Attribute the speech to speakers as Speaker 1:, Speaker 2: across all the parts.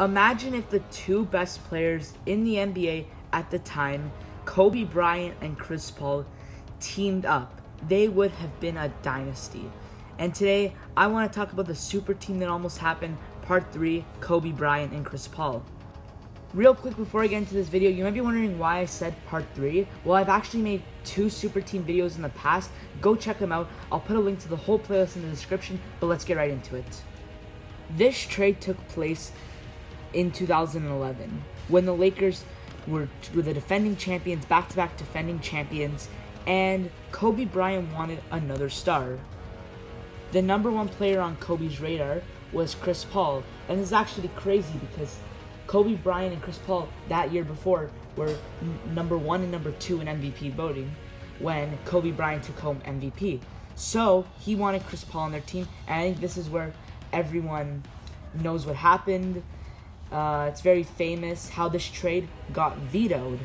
Speaker 1: Imagine if the two best players in the NBA at the time, Kobe Bryant and Chris Paul, teamed up. They would have been a dynasty. And today, I want to talk about the super team that almost happened, Part 3, Kobe Bryant and Chris Paul. Real quick before I get into this video, you might be wondering why I said Part 3. Well, I've actually made 2 super team videos in the past. Go check them out. I'll put a link to the whole playlist in the description, but let's get right into it. This trade took place in 2011 when the Lakers were the defending champions, back-to-back defending champions, and Kobe Bryant wanted another star. The number one player on Kobe's radar was Chris Paul, and this is actually crazy because Kobe Bryant and Chris Paul that year before were number 1 and number 2 in MVP voting when Kobe Bryant took home MVP. So he wanted Chris Paul on their team, and I think this is where everyone knows what happened. It's very famous how this trade got vetoed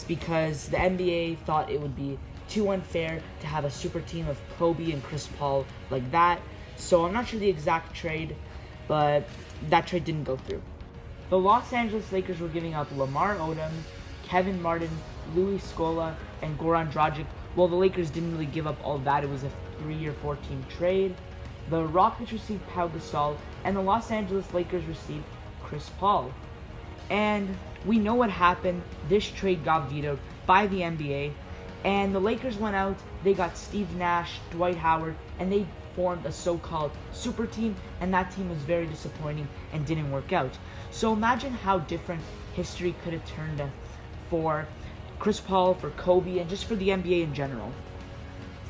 Speaker 1: because the NBA thought it would be too unfair to have a super team of Kobe and Chris Paul like that. So I'm not sure the exact trade, but that trade didn't go through. The Los Angeles Lakers were giving up Lamar Odom, Kevin Martin, Louis Scola, and Goran Dragic. Well, the Lakers didn't really give up all that. It was a 3 or 4-team trade. The Rockets received Pau Gasol, and the Los Angeles Lakers received Chris Paul. And we know what happened. This trade got vetoed by the NBA, and the Lakers went out. They got Steve Nash, Dwight Howard, and they formed a so-called super team, and that team was very disappointing and didn't work out. So imagine how different history could have turned out for Chris Paul, for Kobe, and just for the NBA in general.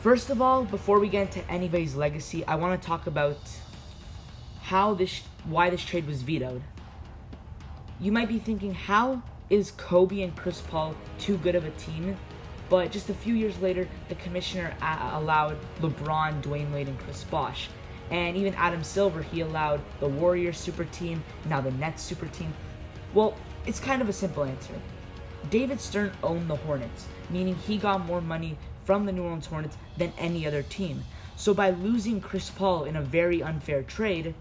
Speaker 1: First of all, before we get into anybody's legacy, I want to talk about why this trade was vetoed. You might be thinking, how is Kobe and Chris Paul too good of a team? But just a few years later, the commissioner allowed LeBron, Dwayne Wade, and Chris Bosh. And even Adam Silver, he allowed the Warriors super team, now the Nets super team. Well, it's kind of a simple answer. David Stern owned the Hornets, meaning he got more money from the New Orleans Hornets than any other team. So by losing Chris Paul in a very unfair trade,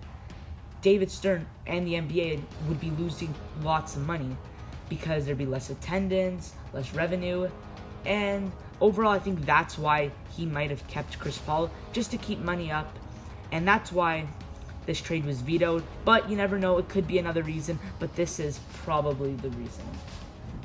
Speaker 1: David Stern and the NBA would be losing lots of money because there'd be less attendance, less revenue, and overall I think that's why he might have kept Chris Paul, just to keep money up, and that's why this trade was vetoed. But you never know, it could be another reason, but this is probably the reason.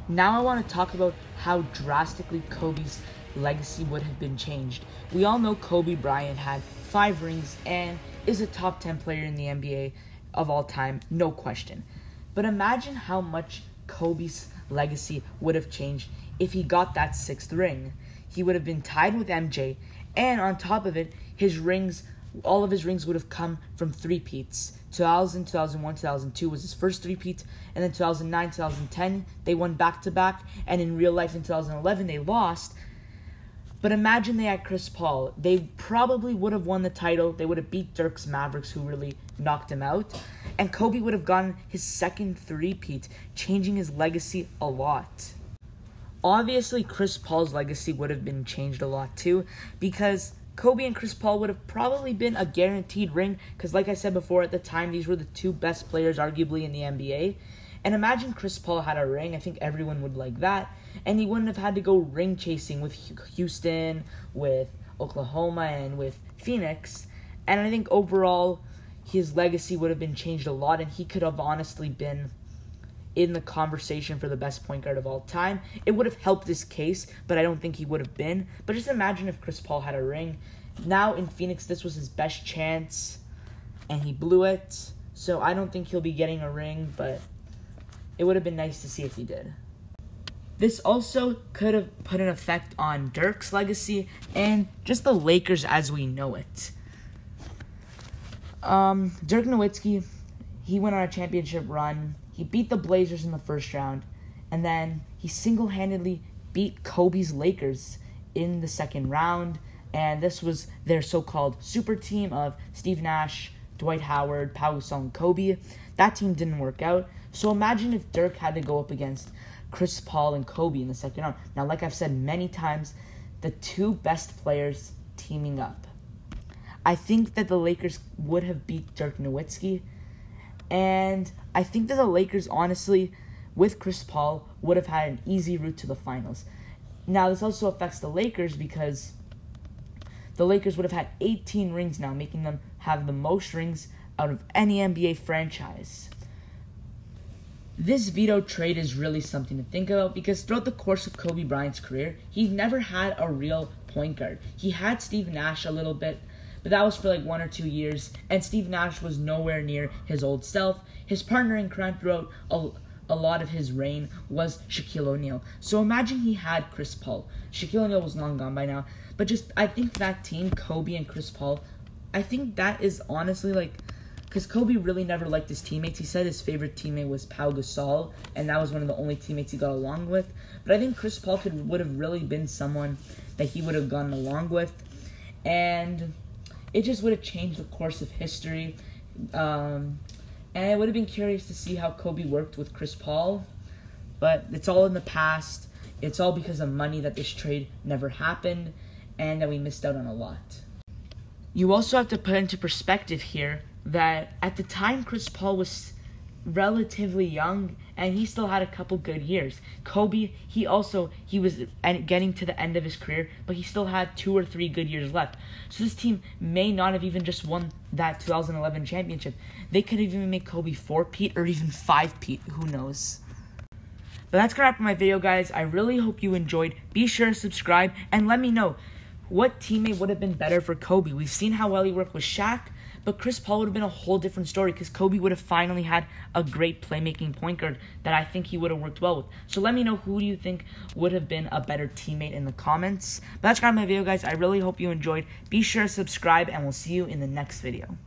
Speaker 1: Now I want to talk about how drastically Kobe's legacy would have been changed. We all know Kobe Bryant had 5 rings and is a top 10 player in the NBA of all time, no question. But imagine how much Kobe's legacy would have changed if he got that 6th ring. He would have been tied with MJ, and on top of it, all of his rings would have come from three-peats. 2000, 2001, 2002 was his first three-peat, and then 2009, 2010, they won back-to-back, and in real life in 2011, they lost. But imagine they had Chris Paul. They probably would have won the title. They would have beat Dirk's Mavericks, who really knocked him out. And Kobe would have gotten his 2nd three-peat, changing his legacy a lot. Obviously, Chris Paul's legacy would have been changed a lot too, because Kobe and Chris Paul would have probably been a guaranteed ring, because like I said before, at the time, these were the 2 best players arguably in the NBA. And imagine Chris Paul had a ring. I think everyone would like that. And he wouldn't have had to go ring chasing with Houston, with Oklahoma, and with Phoenix. And I think overall, his legacy would have been changed a lot, and he could have honestly been in the conversation for the best point guard of all time. It would have helped his case, but I don't think he would have been. But just imagine if Chris Paul had a ring. Now in Phoenix, this was his best chance, and he blew it. So I don't think he'll be getting a ring, but it would have been nice to see if he did. This also could have put an effect on Dirk's legacy and just the Lakers as we know it. Dirk Nowitzki, he went on a championship run. He beat the Blazers in the first round, and then he single-handedly beat Kobe's Lakers in the second round, and this was their so-called super team of Steve Nash, Dwight Howard, Pau Gasol, and Kobe. That team didn't work out, so imagine if Dirk had to go up against Chris Paul and Kobe in the second round. Now, like I've said many times, the 2 best players teaming up. I think that the Lakers would have beat Dirk Nowitzki, And I think that the Lakers, honestly, with Chris Paul, would have had an easy route to the finals. Now, this also affects the Lakers because the Lakers would have had 18 rings now, making them have the most rings out of any NBA franchise. This veto trade is really something to think about because throughout the course of Kobe Bryant's career, he never had a real point guard. He had Steve Nash a little bit, but that was for like 1 or 2 years, and Steve Nash was nowhere near his old self. His partner in crime throughout a lot of his reign was Shaquille O'Neal. So imagine he had Chris Paul. Shaquille O'Neal was long gone by now, but I think that team, Kobe and Chris Paul, I think that is honestly like, because Kobe really never liked his teammates. He said his favorite teammate was Pau Gasol, and that was one of the only teammates he got along with. But I think Chris Paul would have really been someone that he would have gotten along with, and it just would have changed the course of history. And I would have been curious to see how Kobe worked with Chris Paul, but it's all in the past. It's all because of money that this trade never happened, and that we missed out on a lot. You also have to put into perspective here that at the time Chris Paul was relatively young and he still had a couple good years. Kobe, he was getting to the end of his career, but he still had 2 or 3 good years left. So this team may not have even just won that 2011 championship. They could have even made Kobe 4-peat or even 5-peat, who knows. But that's gonna wrap up my video, guys. I really hope you enjoyed. Be sure to subscribe and let me know what teammate would have been better for Kobe. We've seen how well he worked with Shaq, but Chris Paul would have been a whole different story because Kobe would have finally had a great playmaking point guard that I think he would have worked well with. So let me know who do you think would have been a better teammate in the comments. But that's kind of my video, guys. I really hope you enjoyed. Be sure to subscribe, and we'll see you in the next video.